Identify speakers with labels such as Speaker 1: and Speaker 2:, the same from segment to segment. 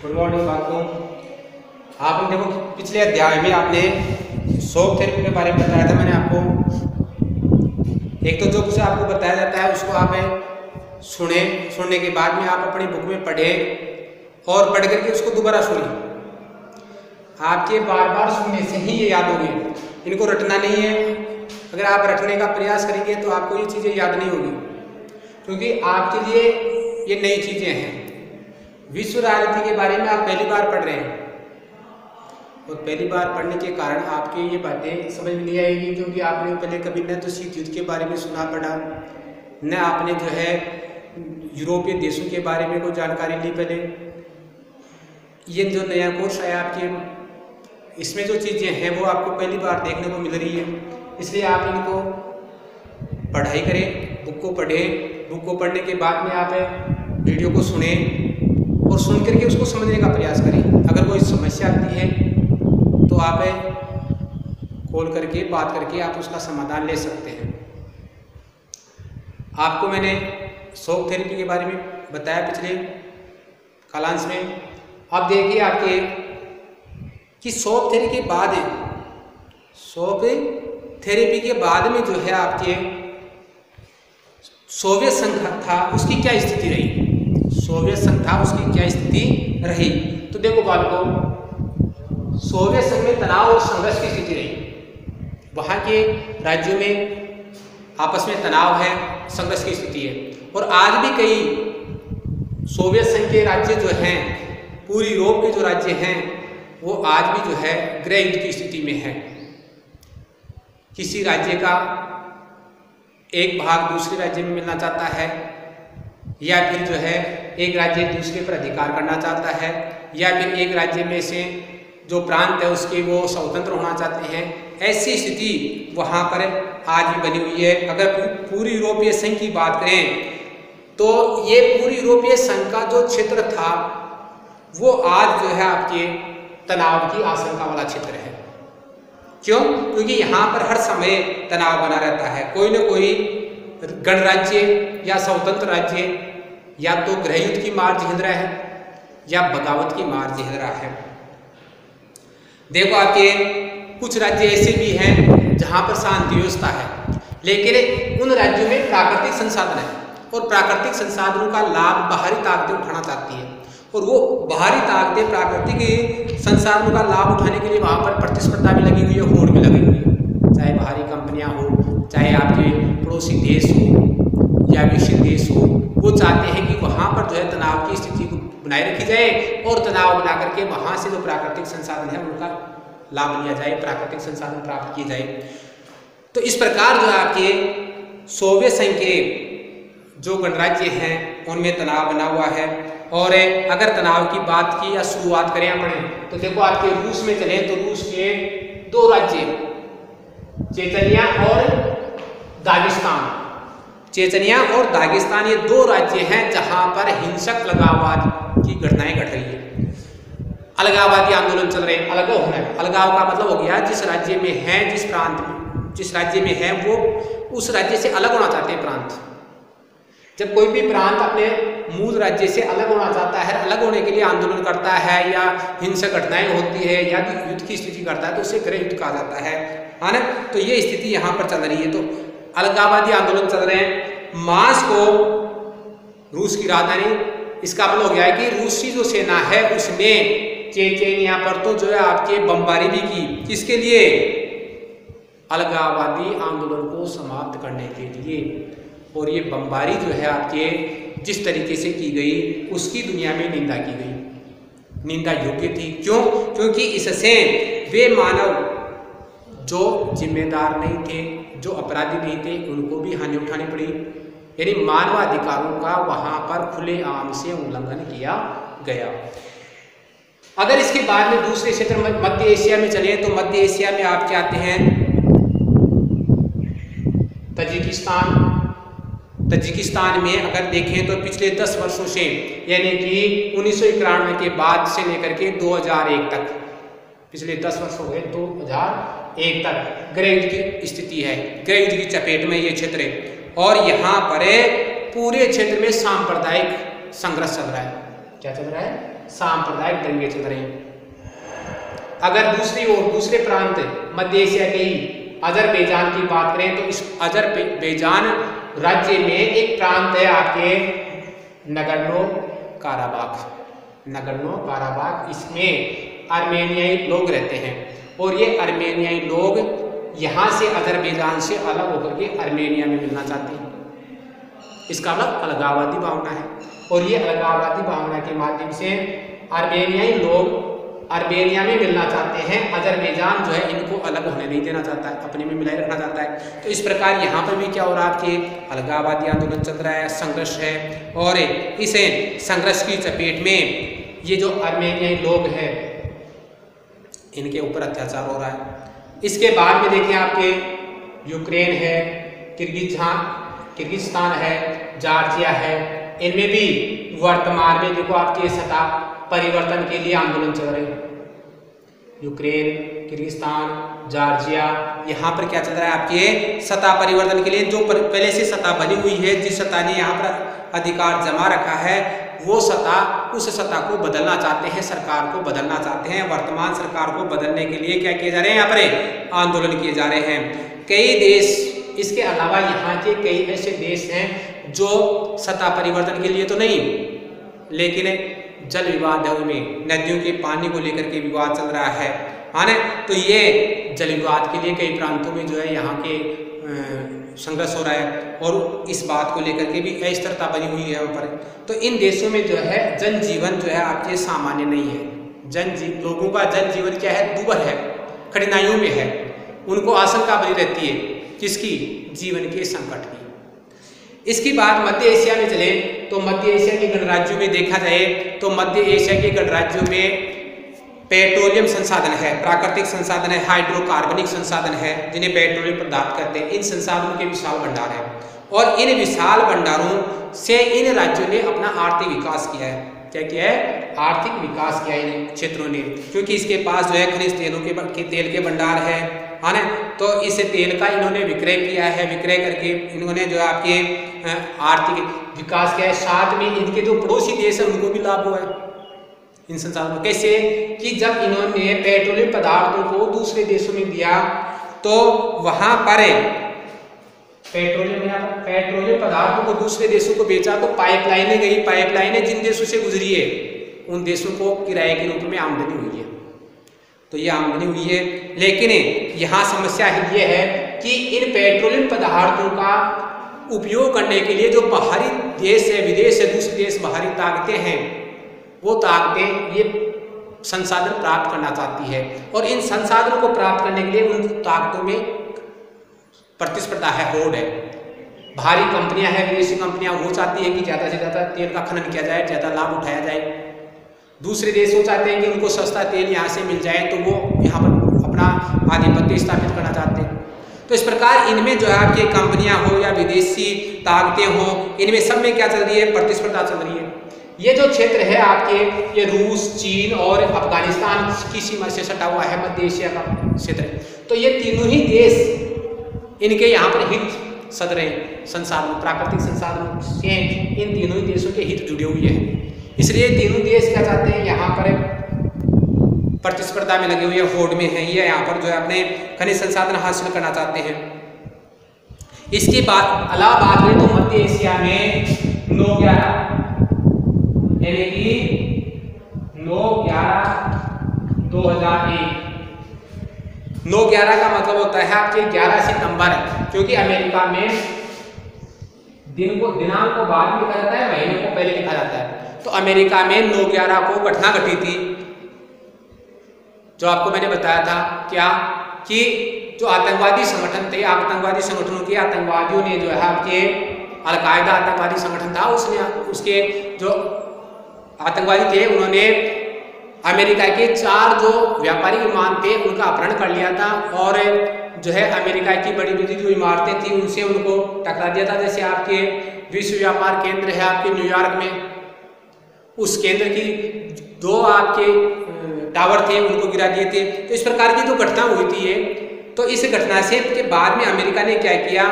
Speaker 1: Good morning बातों। आपने देखो पिछले अध्याय में आपने शॉक थेरेपी के बारे में बताया था। मैंने आपको एक तो जो कुछ आपको बताया जाता है उसको आप सुनने के बाद में आप अपनी बुक में पढ़ें और पढ़ करके उसको दोबारा सुनें। आपके बार बार सुनने से ही ये याद होगी, इनको रटना नहीं है। अगर आप रटने का प्रयास करेंगे तो आपको ये चीज़ें याद नहीं होगी, क्योंकि आपके लिए ये नई चीज़ें हैं। विश्व राजनीति के बारे में आप पहली बार पढ़ रहे हैं और पहली बार पढ़ने के कारण आपके ये बातें समझ में नहीं आएगी, क्योंकि आपने पहले कभी न तो शीत युद्ध के बारे में सुना पढ़ा, न आपने जो है यूरोपीय देशों के बारे में कोई जानकारी ली। पहले ये जो नया कोर्स है आपके, इसमें जो चीज़ें हैं वो आपको पहली बार देखने को मिल रही है। इसलिए आप इनको पढ़ाई करें, बुक को पढ़ें। बुक को पढ़ने के बाद में आप वीडियो को सुने और सुन करके उसको समझने का प्रयास करें। अगर कोई समस्या आती है तो आप कॉल करके बात करके आप उसका समाधान ले सकते हैं। आपको मैंने शॉक थेरेपी के बारे में बताया पिछले कालांश में। अब देखिए आपके कि शॉक थेरेपी के बाद में जो है आपके सोवियत संघ था उसकी क्या स्थिति रही। सोवियत संघ था उसकी क्या स्थिति रही, तो देखो बालकों, सोवियत संघ में तनाव और संघर्ष की स्थिति रही। वहाँ के राज्यों में आपस में तनाव है, संघर्ष की स्थिति है। और आज भी कई सोवियत संघ के राज्य जो हैं, पूरी यूरोप के जो राज्य हैं, वो आज भी जो है गृह युद्ध की स्थिति में है। किसी राज्य का एक भाग दूसरे राज्य में मिलना चाहता है, या फिर जो है एक राज्य दूसरे पर अधिकार करना चाहता है, या फिर एक राज्य में से जो प्रांत है उसके वो स्वतंत्र होना चाहते हैं। ऐसी स्थिति वहाँ पर आज भी बनी हुई है। अगर पूरी यूरोपीय संघ की बात करें तो ये पूरी यूरोपीय संघ का जो क्षेत्र था वो आज जो है आपके तनाव की आशंका वाला क्षेत्र है। क्यों? क्योंकि यहाँ पर हर समय तनाव बना रहता है। कोई न कोई गणराज्य या स्वतंत्र राज्य या तो गृह युद्ध की मार झेल रहा है या बगावत की मार झेल रहा है। देखो आपके कुछ राज्य ऐसे भी हैं जहाँ पर शांति व्यवस्था है, लेकिन उन राज्यों में प्राकृतिक संसाधन है और प्राकृतिक संसाधनों का लाभ बाहरी ताकतें उठाना चाहती है। और वो बाहरी ताकतें प्राकृतिक संसाधनों का लाभ उठाने के लिए वहाँ पर प्रतिस्पर्धा भी लगी हुई है, होड़ भी लगी हुई है। चाहे बाहरी कंपनियाँ हो, चाहे आपके पड़ोसी देश हो या विकसित देश हो, वो चाहते हैं कि वहाँ पर जो है तनाव की स्थिति को बनाए रखी जाए और तनाव बना करके वहाँ से जो प्राकृतिक संसाधन है उनका लाभ लिया जाए, प्राकृतिक संसाधन प्राप्त किए जाए। तो इस प्रकार जो आपके सोवियत संघ के जो गणराज्य हैं उनमें तनाव बना हुआ है। और अगर तनाव की बात की या शुरुआत करें अपने, तो देखो आपके रूस में चले तो रूस के दो राज्य चेचनिया और दागिस्तान। चेचनिया और दागिस्तान ये दो राज्य हैं जहां पर हिंसक अलगाववाद की घटनाएं घट रही है। अलगाववादी आंदोलन चल रहे हैं। अलगाव होना है, अलगाव का मतलब हो गया जिस राज्य में है, जिस प्रांत में, जिस राज्य में है वो उस राज्य से अलग होना चाहते हैं प्रांत। जब कोई भी प्रांत अपने मूल राज्य से अलग होना चाहता है, अलग होने के लिए आंदोलन करता है या हिंसक घटनाएं होती है या युद्ध की स्थिति करता है तो उसे गृह युद्ध कहा जाता है ना। तो ये स्थिति यहाँ पर चल रही है। तो अलगाववादी आंदोलन चल रहे हैं। मास्को रूस की राजधानी, इसका मतलब हो गया है कि रूसी जो सेना है उसने चेचेनिया पर तो जो है आपके बमबारी भी की। किसके लिए? अलगाववादी आंदोलन को समाप्त करने के लिए। और ये बमबारी जो है आपके जिस तरीके से की गई उसकी दुनिया में निंदा की गई, निंदा योग्य थी। क्यों? क्योंकि इससे वे मानव जो जिम्मेदार नहीं थे, जो अपराधी नहीं थे, उनको भी हानि उठानी पड़ी। यानी मानवाधिकारों का वहाँ पर खुलेआम से उल्लंघन किया गया। अगर इसके बाद में दूसरे क्षेत्र मध्य एशिया में चले तो मध्य एशिया में आप क्या आते हैं? तजिकिस्तान में अगर देखें तो पिछले 10 वर्षों से, यानी कि 1991 के बाद से लेकर के 2001 तक, पिछले 10 वर्ष हो गए, 2001 तक गृह युद्ध की स्थिति है। गृह युद्ध की चपेट में ये क्षेत्र है और यहाँ पर पूरे क्षेत्र में सांप्रदायिक संघर्ष चल रहा है। क्या चल रहा है? सांप्रदायिक दंगे चल रहे हैं। अगर दूसरी ओर दूसरे प्रांत मध्य एशिया के ही अजरबैजान की बात करें तो इस अजरबैजान राज्य में एक प्रांत है आपके नगर्नो काराबाख। इसमें अर्मेनियाई लोग रहते हैं और ये अर्मेनियाई लोग यहाँ से अजरबैजान से अलग होकर के अर्मेनिया में मिलना चाहते हैं। इसका मतलब अलगाववादी भावना है और ये अलगाववादी भावना के माध्यम से अर्मेनियाई लोग अर्मेनिया में मिलना चाहते हैं। अजरबैजान जो है इनको अलग होने नहीं देना चाहता है, अपने में मिलाए रखना चाहता है। तो इस प्रकार यहाँ पर भी क्या हो रहा है आपके अलगाववादी आंदोलन चल रहा है, संघर्ष है और इस संघर्ष की चपेट में ये जो अर्मेनियाई लोग हैं इनके ऊपर अत्याचार हो रहा है। इसके बाद में देखिए आपके यूक्रेन है, किर्गिस्तान है, जॉर्जिया है, इनमें भी वर्तमान में देखो आपके सत्ता परिवर्तन के लिए आंदोलन चल रहे हैं। यूक्रेन, किर्गिस्तान, जॉर्जिया, यहाँ पर क्या चल रहा है आपके सत्ता परिवर्तन के लिए। जो पहले से सत्ता बनी हुई है, जिस सत्ता ने यहाँ पर अधिकार जमा रखा है, वो सत्ता उस सत्ता को बदलना चाहते हैं, सरकार को बदलना चाहते हैं। वर्तमान सरकार को बदलने के लिए क्या किए जा रहे हैं, यहाँ पर आंदोलन किए जा रहे हैं। कई देश, इसके अलावा यहाँ के कई ऐसे देश हैं जो सत्ता परिवर्तन के लिए तो नहीं, लेकिन जल विवाद है, उनमें नदियों के पानी को लेकर के विवाद चल रहा है ना। तो ये जल विवाद के लिए कई प्रांतों में जो है यहाँ के संघर्ष हो रहा है और इस बात को लेकर के भी अस्थिरता बनी हुई है यहाँ पर। तो इन देशों में जो है जनजीवन जो है आपके सामान्य नहीं है। लोगों का जनजीवन क्या है, दुर्भर है, कठिनाइयों में है। उनको आशंका बनी रहती है किसकी, जीवन के संकट की। इसकी बात मध्य एशिया में चले तो मध्य एशिया के गणराज्यों में देखा जाए तो मध्य एशिया के गणराज्यों में पेट्रोलियम संसाधन है, प्राकृतिक संसाधन है, हाइड्रोकार्बनिक संसाधन है, जिन्हें पेट्रोलियम पदार्थ कहते हैं। इन संसाधनों के विशाल भंडार है और इन विशाल भंडारों से इन राज्यों ने अपना आर्थिक विकास किया है। क्या किया है, आर्थिक विकास किया है इन क्षेत्रों ने, क्योंकि इसके पास जो है खनिज तेल के भंडार है ना। तो इस तेल का इन्होंने विक्रय किया है, विक्रय करके इन्होंने जो है आपके आर्थिक विकास किया है। साथ में इनके जो पड़ोसी देश है उनको भी लाभ हुआ है इन संसाधनों। कैसे कि जब इन्होंने पेट्रोलियम पदार्थों को दूसरे देशों में दिया तो वहां पर पेट्रोलियम पदार्थों को दूसरे देशों को बेचा तो पाइपलाइनें गई, पाइपलाइनें जिन देशों से गुजरी है उन देशों को किराए के रूप में आमदनी हुई है। तो ये आमदनी हुई है, लेकिन यहाँ समस्या ये है कि इन पेट्रोलियम पदार्थों का उपयोग करने के लिए जो बाहरी देश है, विदेश है, दूसरे देश बाहरी ताकतें हैं, वो ताकतें ये संसाधन प्राप्त करना चाहती है और इन संसाधनों को प्राप्त करने के लिए उन ताकतों में प्रतिस्पर्धा है, होड़ है। भारी कंपनियां हैं, विदेशी कंपनियां, वो चाहती है कि ज़्यादा से ज़्यादा तेल का खनन किया जाए, ज़्यादा लाभ उठाया जाए। दूसरे देश वो चाहते हैं कि उनको सस्ता तेल यहाँ से मिल जाए, तो वो यहाँ पर अपना आधिपत्य स्थापित करना चाहते हैं। तो इस प्रकार इनमें जो है आपकी कंपनियां हो या विदेशी ताकतें हो, इनमें सब में क्या चल रही है, प्रतिस्पर्धा चल रही है। ये जो क्षेत्र है आपके, ये रूस, चीन और अफगानिस्तान की सीमा से सटा हुआ है, मध्य एशिया का क्षेत्र। तो ये तीनों ही देश इनके यहाँ पर हित सद रहे संसाधन, प्राकृतिक संसाधनों से इन तीनों ही देशों के हित जुड़े हुए हैं। इसलिए तीनों देश क्या चाहते हैं, यहाँ पर प्रतिस्पर्धा में लगे हुए होड़ में हैं, ये यहाँ पर जो है अपने खनिज संसाधन हासिल करना चाहते हैं। इसके बाद अलावा बात करें तो मध्य एशिया में 9/11 यानी कि 9/11/2001, 9/11 का मतलब होता है आपके 11 सितंबर, क्योंकि अमेरिका में दिनांक को बाद में लिखा जाता है, महीने को पहले लिखा जाता है। तो अमेरिका में 9/11 को घटना घटी थी, जो आपको मैंने बताया था क्या कि जो आतंकवादी संगठन थे, आतंकवादी संगठनों के आतंकवादियों ने जो है आपके अलकायदा आतंकवादी संगठन था, उसके जो आतंकवादी थे उन्होंने अमेरिका के 4 जो व्यापारिक विमान थे उनका अपहरण कर लिया था और जो है अमेरिका की बड़ी बड़ी जो इमारतें थी उनसे उनको टकरा दिया था। जैसे आपके विश्व व्यापार केंद्र है आपके न्यूयॉर्क में, उस केंद्र की 2 आपके टावर थे उनको गिरा दिए थे। तो इस प्रकार की जो घटना हुई थी तो इस घटना से के बाद में अमेरिका ने क्या किया,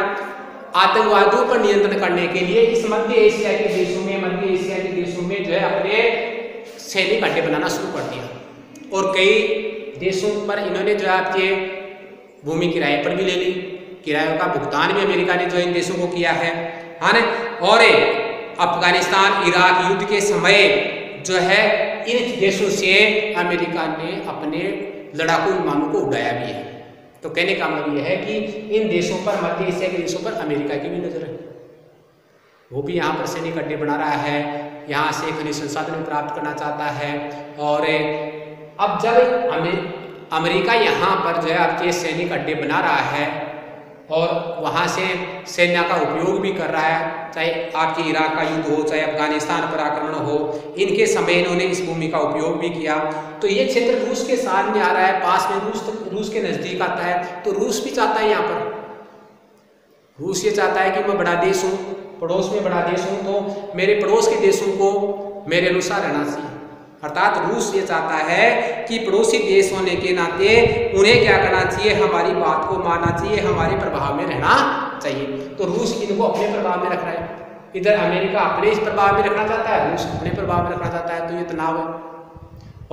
Speaker 1: आतंकवादियों पर नियंत्रण करने के लिए इस मध्य एशिया के देशों में जो है अपने सैनिक अड्डे बनाना शुरू कर दिया और कई देशों पर इन्होंने जो है आपके भूमि किराए पर भी ले ली, किरायों का भुगतान भी अमेरिका ने जो इन देशों को किया है ना। और अफगानिस्तान इराक युद्ध के समय जो है इन देशों से अमेरिका ने अपने लड़ाकू विमानों को उड़ाया भी है। तो कहने का मतलब यह है कि इन देशों पर, मध्य एशिया के देशों पर अमेरिका की भी नजर है, वो भी यहाँ पर सैनिक अड्डे बना रहा है, यहाँ से खनिज संसाधन प्राप्त करना चाहता है। और अब जब अमेरिका यहाँ पर जो है आपके सैनिक अड्डे बना रहा है और वहाँ से सेना का उपयोग भी कर रहा है, चाहे आपके इराक का युद्ध हो, चाहे अफगानिस्तान पर आक्रमण हो, इनके समय इन्होंने इस भूमि का उपयोग भी किया। तो ये क्षेत्र रूस के सामने आ रहा है, पास में रूस के नज़दीक आता है। तो रूस भी चाहता है, यहाँ पर रूस ये चाहता है कि मैं बड़ा देश हूँ, पड़ोस में बड़ा देश हूँ, तो मेरे पड़ोस के देशों को मेरे अनुसार रहना चाहिए। अर्थात रूस ये चाहता है कि पड़ोसी देश होने के नाते उन्हें क्या करना चाहिए, हमारी बात को मानना चाहिए, हमारे प्रभाव में रहना चाहिए। तो रूस इनको अपने प्रभाव में रख रहा है, इधर अमेरिका अपने इस प्रभाव में रखना चाहता है, रूस अपने प्रभाव में रखना चाहता है। तो ये तनाव है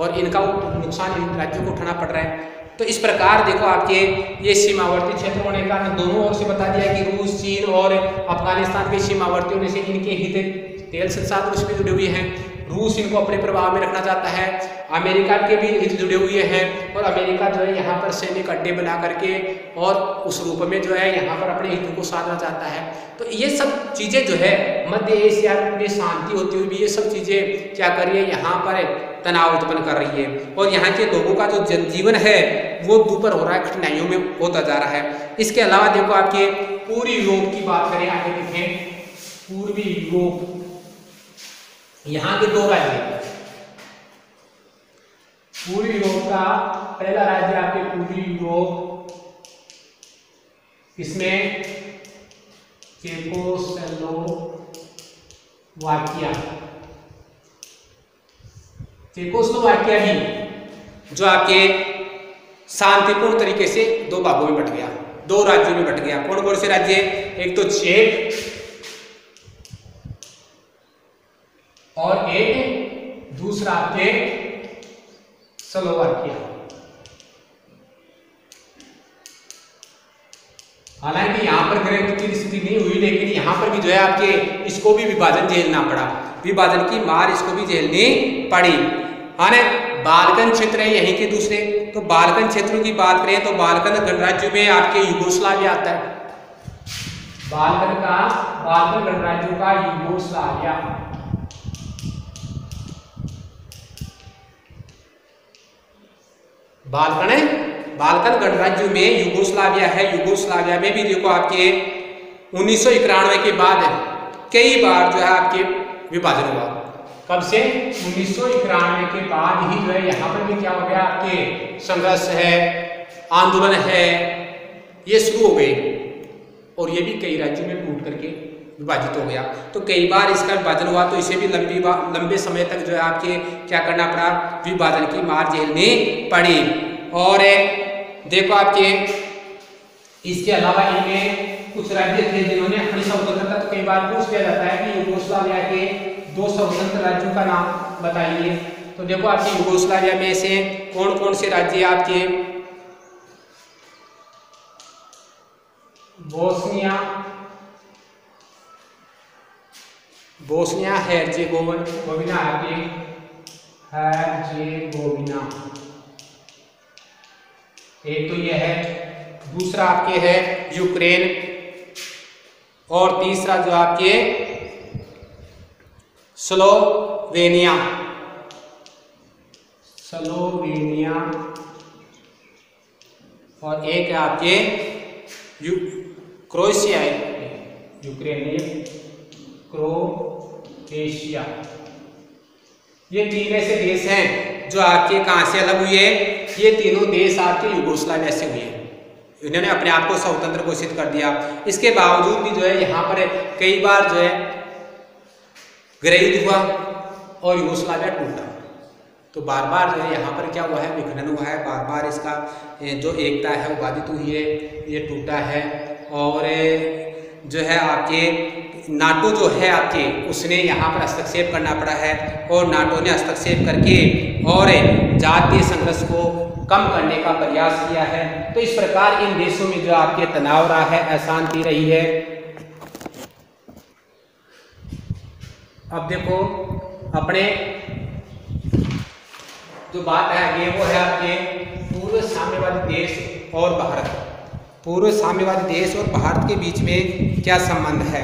Speaker 1: और इनका नुकसान इन राज्यों को उठाना पड़ रहा है। तो इस प्रकार देखो आपके ये सीमावर्ती क्षेत्र होने का दोनों ओर से बता दिया कि रूस, चीन और अफगानिस्तान के सीमावर्ती होने से इनके हित तेल संसाधन उसमें जुड़े हुए हैं। रूस इनको अपने प्रभाव में रखना चाहता है, अमेरिका के भी हित जुड़े हुए हैं और अमेरिका जो है यहाँ पर सैनिक अड्डे बना करके और उस रूप में जो है यहाँ पर अपने हितों को साधना चाहता है। तो ये सब चीज़ें जो है मध्य एशिया में शांति होती हुई भी ये सब चीज़ें क्या कर रही है, यहाँ पर तनाव उत्पन्न कर रही है और यहाँ के लोगों का जो जनजीवन है वो दुपर हो रहा है, कठिनाइयों में होता जा रहा है। इसके अलावा देखो आपके पूर्वी यूरोप की बात करें, आगे देखें पूर्वी यूरोप, यहाँ के दो राज्य, पूर्वी यूरोप का पहला राज्य आपके पूर्वी यूरोप, इसमें चेकोस्लोवाकिया भी जो आपके शांतिपूर्ण तरीके से दो भागों में बट गया, दो राज्यों में बट गया। कौन कौन से राज्य? एक तो चेक और एक दूसरा आपके स्लोवाकिया। हालांकि यहां पर ग्रंथ की स्थिति नहीं हुई, लेकिन यहां पर भी जो है आपके इसको भी विभाजन झेलना पड़ा, विभाजन की मार इसको भी झेलनी पड़ी। हाँ ना, बाल्कन क्षेत्र है यहीं के दूसरे। तो बाल्कन क्षेत्रों की बात करें तो बाल्कन गणराज्य में आपके यूगोस्लाविया आता है, बाल्कन गणराज्यों का यूगोस्लाविया। बाल्कन गणराज्य में यूगोस्लाविया है। यूगोस्लाविया में भी देखो आपके 1991 के बाद कई बार जो है आपके विभाजन हुआ। कब से? 1991 के बाद ही जो है यहाँ पर भी क्या हो गया, आपके संघर्ष है, आंदोलन है, ये शुरू हो गए और ये भी कई राज्यों में टूट करके विभाजित हो गया। तो कई बार इसका विभाजन हुआ तो इसे भी लंबे समय तक जो है आपके क्या करना पड़ा, विभाजन की मार झेलनी पड़ी। और देखो आपके इसके अलावा इनमें कुछ राज्य थे जिन्होंने अपनी स्वतंत्रता, तो कई बार पूछ लिया जाता है कि यूगोस्लाविया के दो स्वतंत्र राज्यों का नाम बताइए। तो देखो आपके यूगोस्लाविया में से कौन कौन से राज्य आपके? बोस्निया हेर्जेगोविना आपके, हेर्जेगोविना एक तो ये है, दूसरा आपके है यूक्रेन और तीसरा जो आपके स्लोवेनिया और एक है आपके क्रोएशिया, यूक्रेन नहीं, क्रोएशिया। ये तीन ऐसे देश हैं जो आपके कहां से अलग हुए? ये तीनों देश आपके यूगोस्लाविया से हुए। इन्होंने अपने आप को स्वतंत्र घोषित कर दिया। इसके बावजूद भी जो है यहाँ पर कई बार जो है गृहयुद्ध हुआ और यूगोस्लाविया टूटा। तो बार बार जो है यहाँ पर क्या हुआ है, विखंडन हुआ है, बार बार इसका जो एकता है वो बाधित हुई है, ये टूटा है। और जो है आपके नाटो जो है आपके उसने यहाँ पर हस्तक्षेप करना पड़ा है और नाटो ने हस्तक्षेप करके और जातीय संघर्ष को कम करने का प्रयास किया है। तो इस प्रकार इन देशों में जो आपके तनाव रहा है, अशांति रही है। अब देखो अपने जो बात है आगे वो है आपके पूर्व साम्यवादी देश और भारत। पूर्व साम्यवादी देश और भारत के बीच में क्या संबंध है?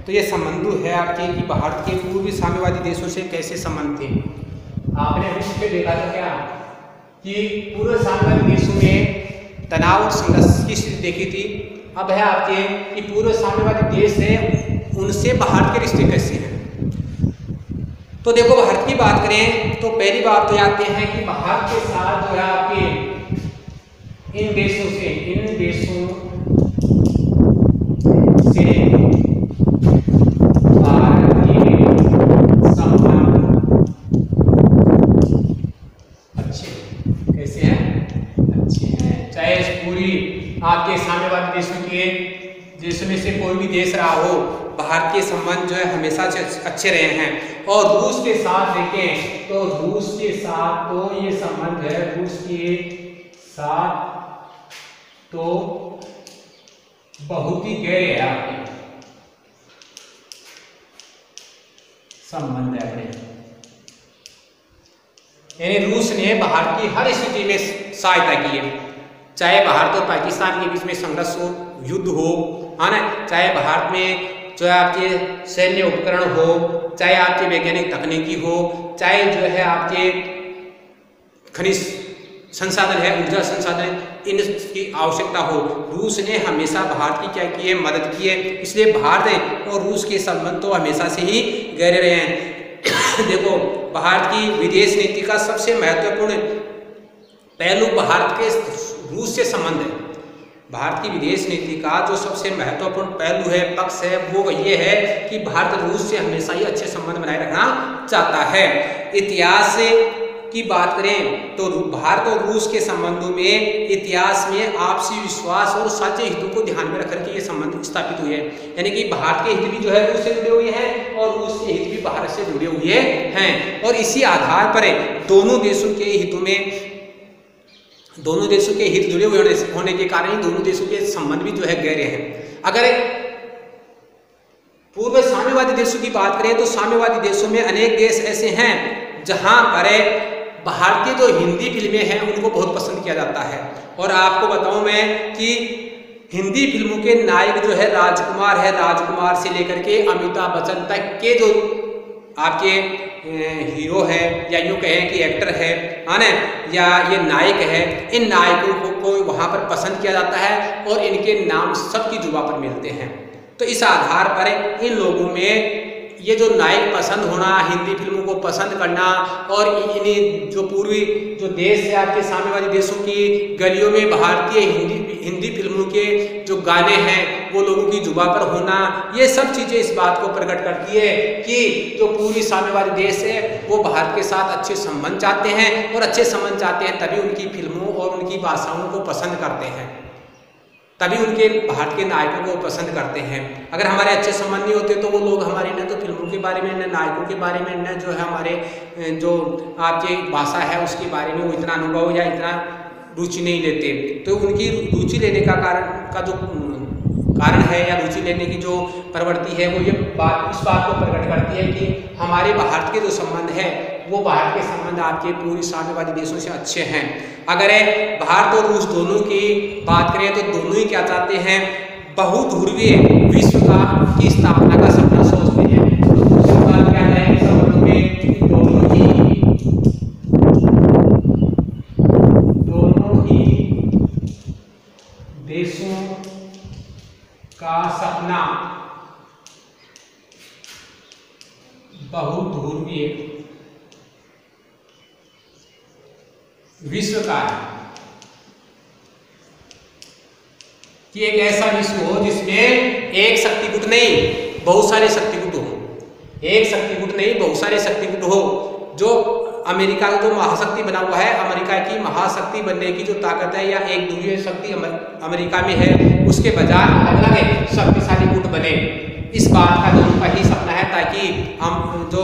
Speaker 1: तो ये संबंध है आपके कि भारत के पूर्व साम्यवादी देशों से कैसे संबंध थे। आपने विश्व पे देखा था क्या कि पूर्व साम्यवादी देशों में तनाव और संघर्ष की स्थिति देखी थी। अब है आपके कि पूर्व साम्यवादी देश है उनसे भारत के रिश्ते कैसे हैं। तो देखो भारत की बात करें तो पहली बात तो आते हैं कि भारत के साथ जो है आपके इन देशों से भारत के संबंध अच्छे कैसे हैं? अच्छे हैं। चाहे पूरी आपके साम्यवादी देशों में से कोई भी देश रहा हो, भारत के संबंध जो है हमेशा से अच्छे रहे हैं। और रूस के साथ देखें तो रूस के साथ तो ये संबंध है, रूस के साथ तो बहुत ही गहरे है आपके संबंध है अपने। यानी रूस ने भारत की हर स्थिति में सहायता की है, चाहे भारत और पाकिस्तान के बीच में संघर्ष हो, युद्ध हो, है ना, चाहे भारत में जो है आपके सैन्य उपकरण हो, चाहे आपके वैज्ञानिक तकनीकी हो, चाहे जो है आपके खनिज संसाधन है, ऊर्जा संसाधन, इनकी आवश्यकता हो, रूस ने हमेशा भारत की क्या की है? मदद की है। इसलिए भारत और रूस के संबंध तो हमेशा से ही गहरे रहे हैं। देखो भारत की विदेश नीति का सबसे महत्वपूर्ण पहलू भारत के रूस से संबंध है। भारत की विदेश नीति का जो सबसे महत्वपूर्ण पहलू है, पक्ष है, वो ये है कि भारत रूस से हमेशा ही अच्छे संबंध बनाए रखना चाहता है। इतिहास की बात करें तो भारत और रूस के संबंधों में इतिहास में आपसी विश्वास और साझे हितों को ध्यान में रखकर के ये संबंध स्थापित हुए हैं। यानी कि भारत के हित भी जो है रूस से जुड़े हुए हैं और रूस के हित भी भारत से जुड़े हुए हैं। और इसी आधार पर दोनों देशों के हित जुड़े हुए होने के कारण दोनों देशों के संबंध भी जो है गहरे हैं। अगर पूर्व साम्यवादी देशों की बात करें तो साम्यवादी देशों में अनेक देश ऐसे हैं जहां पर भारतीय जो हिंदी फिल्में हैं उनको बहुत पसंद किया जाता है। और आपको बताऊं मैं कि हिंदी फिल्मों के नायक जो है राजकुमार है, राजकुमार से लेकर के अमिताभ बच्चन तक के जो आपके हीरो है या यूँ कहें कि एक्टर है ना, या ये नायक है, इन नायकों को वहाँ पर पसंद किया जाता है और इनके नाम सबकी जुबां पर मिलते हैं। तो इस आधार पर इन लोगों में ये जो नायक पसंद होना, हिंदी फिल्मों को पसंद करना और इन्हीं जो पूर्वी जो देश है आपके साम्यवादी देशों की गलियों में भारतीय हिंदी फिल्मों के जो गाने हैं वो लोगों की जुबां पर होना, ये सब चीज़ें इस बात को प्रकट करती है कि जो पूर्वी साम्यवादी देश है वो भारत के साथ अच्छे संबंध चाहते हैं और अच्छे संबंध चाहते हैं तभी उनकी फिल्मों और उनकी भाषाओं को पसंद करते हैं, तभी उनके भारत के नायकों को पसंद करते हैं। अगर हमारे अच्छे संबंध नहीं होते तो वो लोग हमारे न तो फिल्मों के बारे में, न नायकों के बारे में, न जो है हमारे जो आपके भाषा है उसके बारे में वो इतना अनुभव या इतना रुचि नहीं लेते। तो उनकी रुचि लेने का कारण है या रुचि लेने की जो प्रवृत्ति है वो इस बात को प्रकट करती है कि हमारे भारत के जो संबंध है वो भारत के संबंध आपके पूर्वी साम्यवादी देशों से अच्छे हैं। अगर भारत और रूस दोनों की बात करें तो दोनों ही क्या चाहते हैं? बहुध्रुवीय विश्व की स्थापना का सपना सोचते हैं। तो दूसरी बात क्या है कि संबंधों में दोनों ही देशों का सपना बहुध्रुवीय विश्व का है कि एक ऐसा विश्व हो जिसमें एक शक्तिगुट नहीं बहुत सारे शक्तिगुट हो, एक शक्तिगुट नहीं बहुत सारे शक्तिगुट हो, जो अमेरिका का जो महाशक्ति बना हुआ है, अमेरिका की महाशक्ति बनने की जो ताकत है या एक ध्रुवीय शक्ति अमेरिका में है, उसके बजाय अलग अलग शक्तिशाली गुट बने, इस बात का दोनों का ही सपना है, ताकि हम जो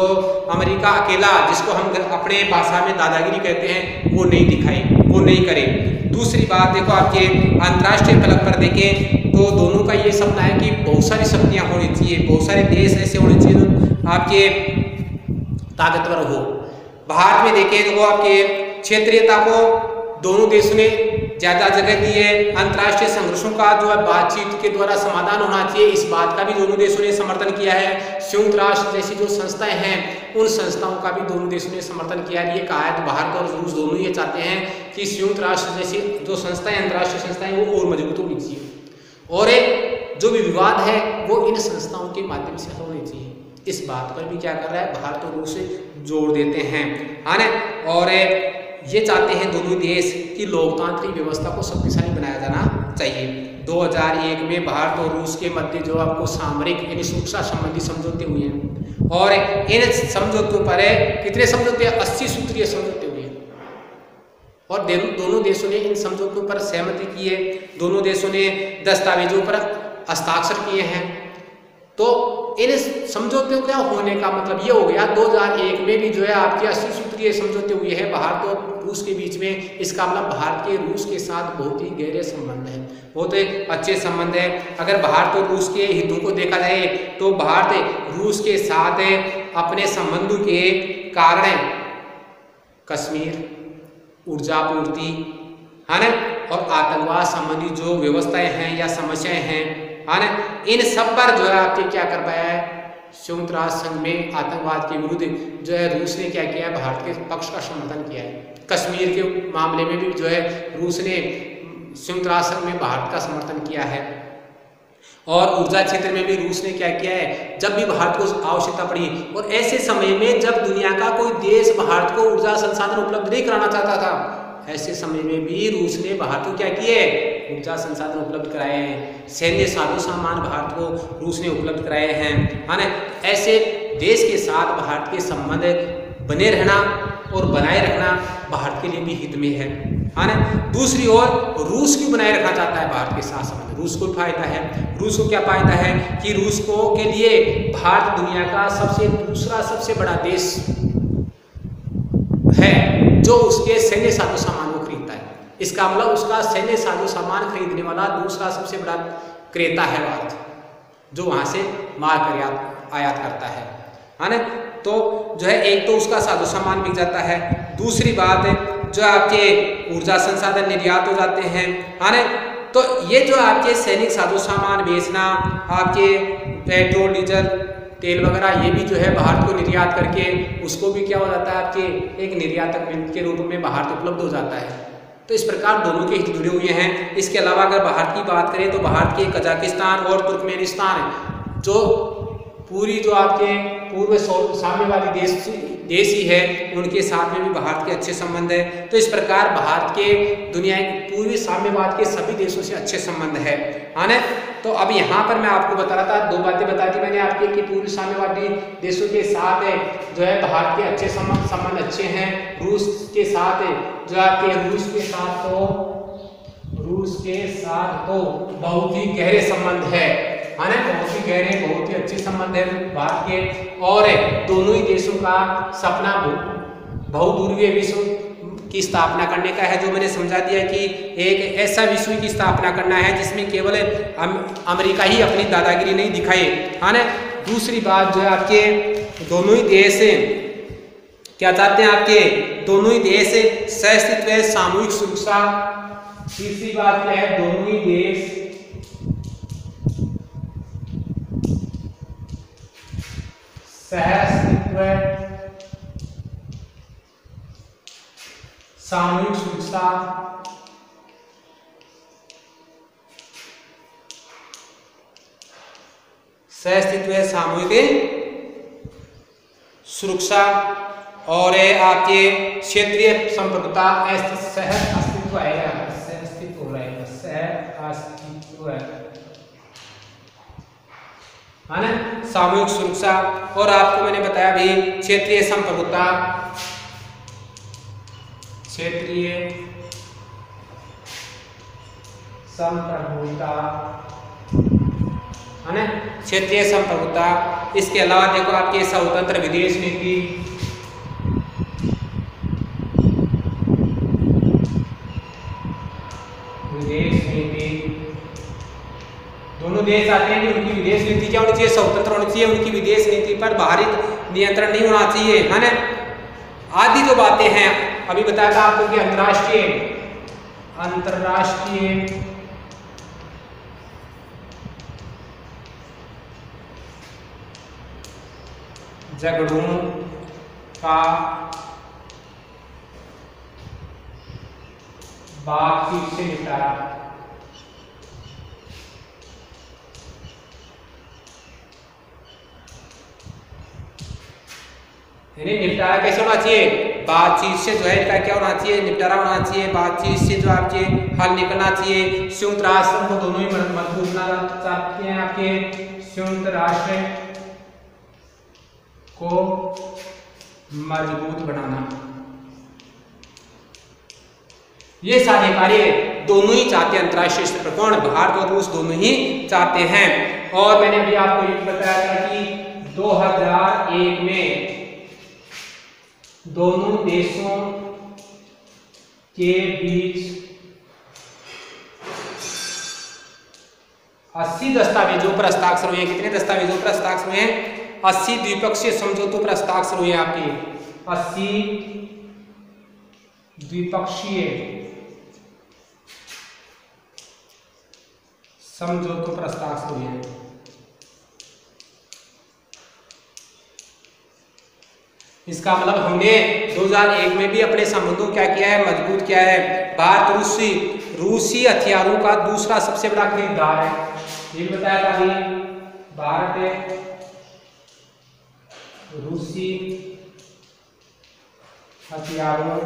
Speaker 1: अमेरिका अकेला, जिसको हम अपने भाषा में दादागिरी कहते हैं, वो नहीं दिखाए, वो नहीं करे। दूसरी बात देखो, आपके अंतर्राष्ट्रीय फलक पर देखें तो दोनों का ये सपना है कि बहुत सारी शक्तियाँ होनी चाहिए, बहुत सारे देश ऐसे होने चाहिए जो आपके ताकतवर हो। भारत में देखें तो आपके क्षेत्रीयता को दोनों देशों ने ज़्यादा जगह दी है। अंतर्राष्ट्रीय संघर्षों का जो है बातचीत के द्वारा समाधान होना चाहिए, इस बात का भी दोनों देशों ने समर्थन किया है। संयुक्त राष्ट्र जैसी जो संस्थाएं हैं, उन संस्थाओं का भी दोनों देशों ने समर्थन किया है। ये कहा है तो भारत और रूस दोनों ये चाहते हैं कि संयुक्त राष्ट्र जैसी जो संस्थाएं, अंतर्राष्ट्रीय संस्थाएं, वो और मजबूत होनी चाहिए, और जो भी विवाद है वो इन संस्थाओं के माध्यम से होनी चाहिए। इस बात पर भी क्या कर रहा है भारत और रूस जोर देते हैं, है ना। और ये चाहते हैं दोनों देश की लोकतांत्रिक व्यवस्था को शक्तिशाली बनाया जाना चाहिए। 2001 में भारत और रूस के मध्य जो आपको सामरिक यानी सुरक्षा संबंधी समझौते हुए हैं, और इन समझौतों पर कितने समझौते, 80 सूत्रीय समझौते हुए हैं, और दोनों देशों ने इन समझौतों पर सहमति की है, दोनों देशों ने दस्तावेजों पर हस्ताक्षर किए हैं। तो इन समझौतों का होने का मतलब ये हो गया 2001 में भी जो है आपके 80 सूत्रीय समझौते हुए हैं भारत और रूस के बीच में। इसका मतलब भारत के रूस के साथ बहुत ही गहरे संबंध है, बहुत अच्छे संबंध है। अगर भारत और रूस के हितों को देखा जाए तो भारत रूस के साथ अपने संबंधों के कारण कश्मीर, ऊर्जा पूर्ति, है ना, और आतंकवाद संबंधी जो व्यवस्थाएं हैं या समस्याएं हैं, है ना, इन सब पर जो है आपके क्या कर पाया है, संयुक्त राष्ट्र संघ में आतंकवाद के विरुद्ध जो है रूस ने क्या किया है, भारत के पक्ष का समर्थन किया है। कश्मीर के मामले में भी जो है रूस ने संयुक्त राष्ट्र संघ में भारत का समर्थन किया है। और ऊर्जा क्षेत्र में भी रूस ने क्या किया है, जब भी भारत को आवश्यकता पड़ी, और ऐसे समय में जब दुनिया का कोई देश भारत को ऊर्जा संसाधन उपलब्ध नहीं कराना चाहता था, ऐसे समय में भी रूस ने भारत को क्या किए, ऊर्जा संसाधन उपलब्ध कराए हैं, सैन्य साजो सामान भारत को रूस ने उपलब्ध कराए हैं, है ना। ऐसे देश के साथ भारत के संबंध बने रहना और बनाए रखना भारत के लिए भी हित में है ना। दूसरी ओर रूस क्यों बनाए रखना चाहता है भारत के साथ संबंध, रूस को फायदा है। रूस को क्या फायदा है कि रूस को के लिए भारत दुनिया का दूसरा सबसे बड़ा देश है जो उसके सैन्य साजो सामान को खरीदता है। इसका मतलब उसका सैन्य साजो सामान खरीदने वाला दूसरा सबसे बड़ा क्रेता है भारत, जो वहां से माल कर आयात करता है ना। तो जो है एक तो उसका साजो सामान बिक जाता है, दूसरी बात है जो आपके ऊर्जा संसाधन निर्यात हो जाते हैं, है ना। तो ये जो आपके सैनिक साजो सामान बेचना, आपके पेट्रोल डीजल तेल वगैरह, ये भी जो है भारत को निर्यात करके उसको भी क्या हो जाता है, आपके एक निर्यातक के रूप में भारत उपलब्ध हो जाता है। तो इस प्रकार दोनों के हित जुड़े हुए हैं। इसके अलावा अगर भारत की बात करें तो भारत के कजाकिस्तान और तुर्कमेनिस्तान जो पूरी जो आपके पूर्व साम्यवादी देश ही है, उनके साथ में भी भारत के अच्छे संबंध है। तो इस प्रकार भारत के दुनिया के पूर्वी साम्यवाद के सभी देशों से अच्छे संबंध है ना। तो अब यहाँ पर मैं आपको बता रहा था, दो बातें बता दी मैंने आपके कि पूर्वी साम्यवादी देशों के साथ जो है भारत के अच्छे संबंध अच्छे हैं। रूस के साथ जो आपके रूस के साथ तो बहुत ही गहरे संबंध है ना, बहुत ही गहरे, बहुत ही अच्छे संबंध है भारत के। और दोनों ही देशों का सपना बहुध्रुवीय विश्व की स्थापना करने का है, जो मैंने समझा दिया कि एक ऐसा विश्व की स्थापना करना है जिसमें केवल अमेरिका ही अपनी दादागिरी नहीं दिखाए, है ना। दूसरी बात जो है आपके दोनों ही देश क्या चाहते हैं, आपके दोनों ही देश सहअस्तित्व सामूहिक सुरक्षा। तीसरी बात क्या है, दोनों ही देश सहअस्तित्व सामूहिक सुरक्षा। सहअस्तित्व सामूहिक सुरक्षा और आपके क्षेत्रीय संप्रभुता, सहअस्तित्व आएगा, सहअस्तित्व हो रहेगा, सहअस्तित्व है ना, सामूहिक सुरक्षा। और आपको मैंने बताया भी क्षेत्रीय संप्रभुता, क्षेत्रीय संप्रभुता, है ना, क्षेत्रीय संप्रभुता। इसके अलावा देखो आपके स्वतंत्र विदेश नीति, विदेश नीति, दोनों देश आते हैं कि उनकी विदेश नीति क्या होनी चाहिए, स्वतंत्र होनी चाहिए, उनकी विदेश नीति पर बाहरी नियंत्रण नहीं होना चाहिए, है ना, आदि जो बातें हैं। अभी बताया था आपको कि अंतरराष्ट्रीय झगड़ों का बातचीत से निपटारा, यानी निपटारा कैसे होना चाहिए, बातचीत से जो है इसका क्या होना चाहिए, निपटारा होना चाहिए, बातचीत से जो आपके हल निकलना चाहिए। संयुक्त राष्ट्र को दोनों ही मजबूत बनाना चाहते हैं, आपके संयुक्त राष्ट्र को मजबूत बनाना, ये सारे कार्य दोनों ही चाहते हैं, अंतरराष्ट्रीय स्तर पर कौन, भारत और रूस दोनों ही चाहते हैं। और मैंने अभी आपको ये बताया था कि 2001 में दोनों देशों के बीच 80 दस्तावेजों पर हस्ताक्षर हुए हैं। कितने दस्तावेजों पर हस्ताक्षर हुए हैं, 80 द्विपक्षीय समझौतों पर हस्ताक्षर हुए हैं, आपके 80 द्विपक्षीय समझौतों पर हस्ताक्षर हुए हैं। इसका मतलब हमने 2001 में भी अपने संबंधों क्या किया है, मजबूत किया है। भारत रूसी हथियारों का दूसरा सबसे बड़ा खरीदार है, ये बताया था अभी। भारत रूसी हथियारों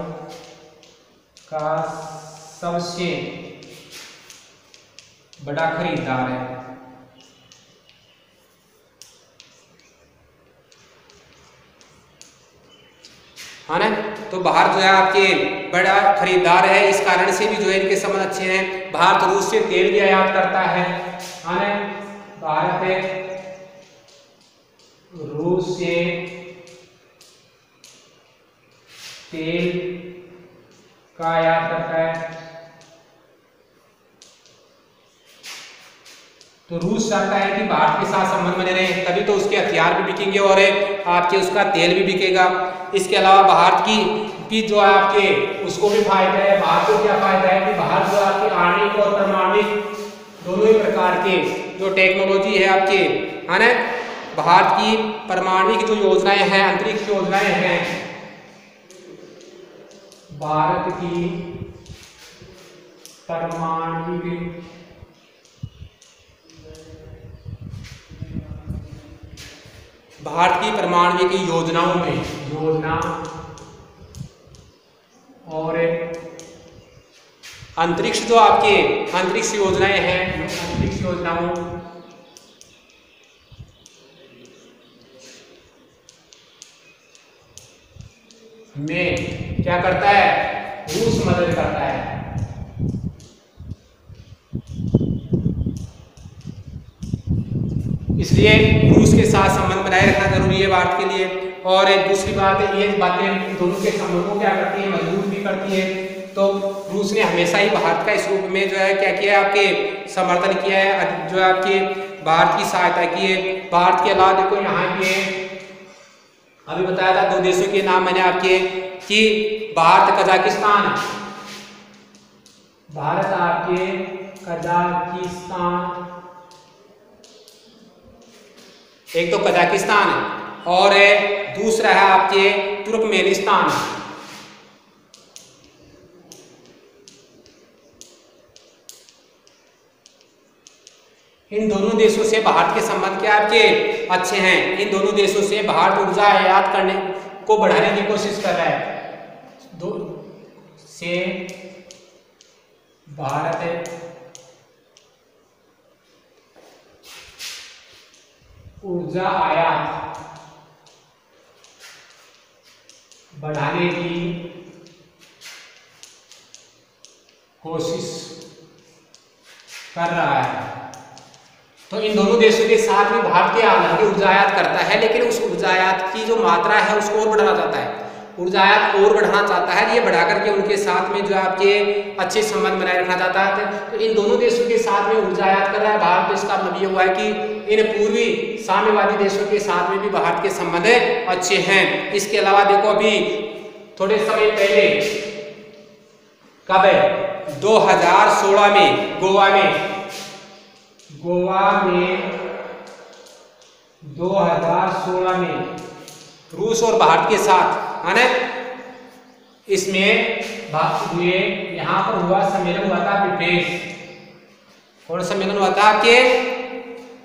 Speaker 1: का सबसे बड़ा खरीदार है। है ना, तो भारत जो है आपके बड़ा खरीदार है, इस कारण से भी जो है इनके संबंध अच्छे हैं। भारत रूस से तेल भी आयात करता है ना, भारत रूस से तेल का आयात करता है। तो रूस चाहता है कि भारत के साथ संबंध बने रहे, तभी तो उसके हथियार भी बिकेंगे और आपके उसका तेल भी बिकेगा। इसके अलावा भारत की जो है आपके उसको भी फायदा है। भारत को क्या फायदा है कि भारत जो आपके आणविक और परमाणविक दोनों ही प्रकार के जो टेक्नोलॉजी है आपके, है ना, भारत की परमाणविक जो योजनाएं हैं, अंतरिक्ष योजनाएं हैं, भारत की परमाणविक योजनाओं में और अंतरिक्ष जो आपके अंतरिक्ष योजनाएं हैं, अंतरिक्ष योजनाओं में क्या करता है, रूस मदद करता है। इसलिए रूस के साथ संबंध बनाए रखना जरूरी है भारत के लिए। और दूसरी बात है, ये बातें दोनों के संबंधों क्या करती है, मजबूत भी करती है। तो रूस ने हमेशा ही भारत का इस रूप में जो है क्या किया है, आपके समर्थन किया है, जो है आपके भारत की सहायता की है। भारत के अलावा देखो यहाँ के अभी बताया था 2 देशों के नाम मैंने आपके कि भारत कजाकिस्तान, भारत आपके कजाकिस्तान, एक तो कजाकिस्तान और दूसरा है आपके तुर्कमेनिस्तान। इन दोनों देशों से भारत के संबंध क्या आपके अच्छे हैं। इन दोनों देशों से भारत ऊर्जा आयात करने को बढ़ाने की कोशिश कर रहा है। दो से भारत ऊर्जा आयात बढ़ाने की कोशिश कर रहा है। तो इन दोनों देशों के साथ में भारत के हालांकि ऊर्जा आयात करता है, लेकिन उस ऊर्जा आयात की जो मात्रा है उसको और बढ़ाना चाहता है, ऊर्जा आयात और बढ़ाना चाहता है। ये बढ़ा करके उनके साथ में जो आपके अच्छे संबंध बनाए रखना चाहता है। तो इन दोनों देशों के साथ में ऊर्जा आयात कर रहा है भारत। तो इसका मतलब ये हुआ है कि इन पूर्वी साम्यवादी देशों के साथ में भी भारत के संबंध अच्छे हैं। इसके अलावा देखो अभी थोड़े समय पहले, कब है, 2016 में गोवा में 2016 में रूस और भारत के साथ है ना, इसमें हुए, यहाँ पर हुआ सम्मेलन हुआ था ब्रिक्स। कौन सम्मेलन हुआ था कि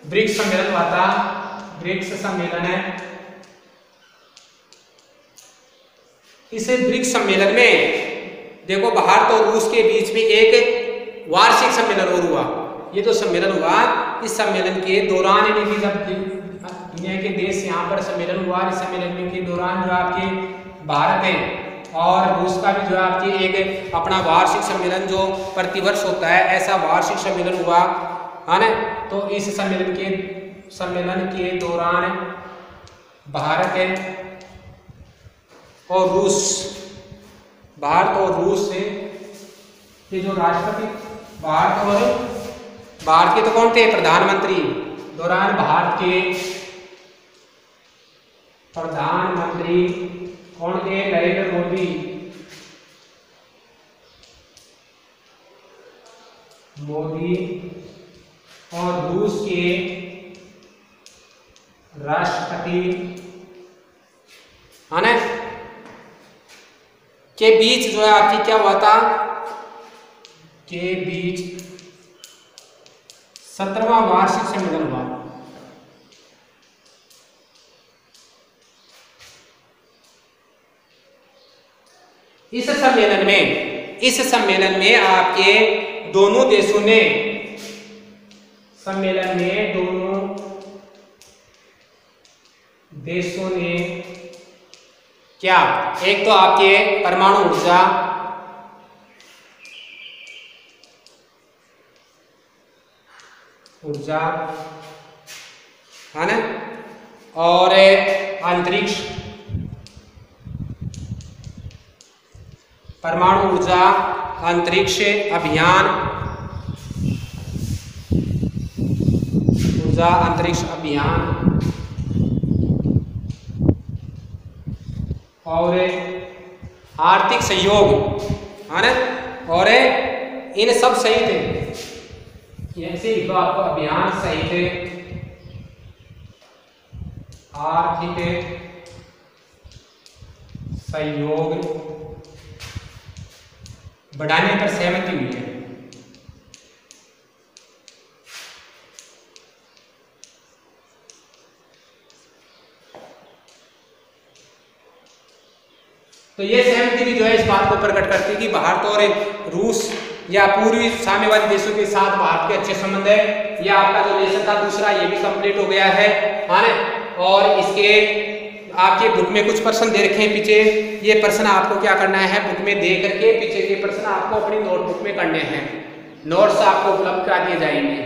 Speaker 1: ब्रिक्स सम्मेलन हुआ था, ब्रिक्स सम्मेलन है। इस ब्रिक्स सम्मेलन में देखो भारत और रूस के बीच में एक वार्षिक सम्मेलन और हुआ। ये जो सम्मेलन हुआ, इस सम्मेलन के दौरान जब दुनिया के देश यहाँ पर सम्मेलन हुआ, इस सम्मेलन के दौरान जो आपके भारत है और रूस का भी जो आपके एक अपना वार्षिक सम्मेलन जो प्रतिवर्ष होता है, ऐसा वार्षिक सम्मेलन हुआ है ना। तो इस सम्मेलन के दौरान भारत और रूस, भारत और रूस से के जो राष्ट्रपति, भारत के तो कौन थे, प्रधानमंत्री, दौरान भारत के प्रधानमंत्री कौन थे, नरेंद्र मोदी और रूस के राष्ट्रपति है ना के बीच जो है आपकी क्या हुआ था, के बीच 17वां वार्षिक सम्मेलन हुआ। इस सम्मेलन में आपके दोनों देशों ने क्या, एक तो आपके परमाणु ऊर्जा है ना, और अंतरिक्ष, परमाणु ऊर्जा अंतरिक्ष अभियान, और आर्थिक सहयोग है ना, और इन सब सहित ऐसे लिखो आपको, अभियान सहित आर्थिक सहयोग बढ़ाने पर सहमति हुई है। तो ये सहमति भी जो है इस बात को प्रकट करती है कि भारत और रूस या पूर्वी साम्यवादी देशों के साथ भारत के अच्छे संबंध है। यह आपका जो लेसन था दूसरा, ये भी कंप्लीट हो गया है ना। और इसके आपके बुक में कुछ प्रश्न दे रखे हैं पीछे, ये प्रश्न आपको क्या करना है, बुक में दे करके पीछे के प्रश्न आपको अपनी नोटबुक में करने हैं, नोट्स आपको उपलब्ध करा दिए जाएंगे।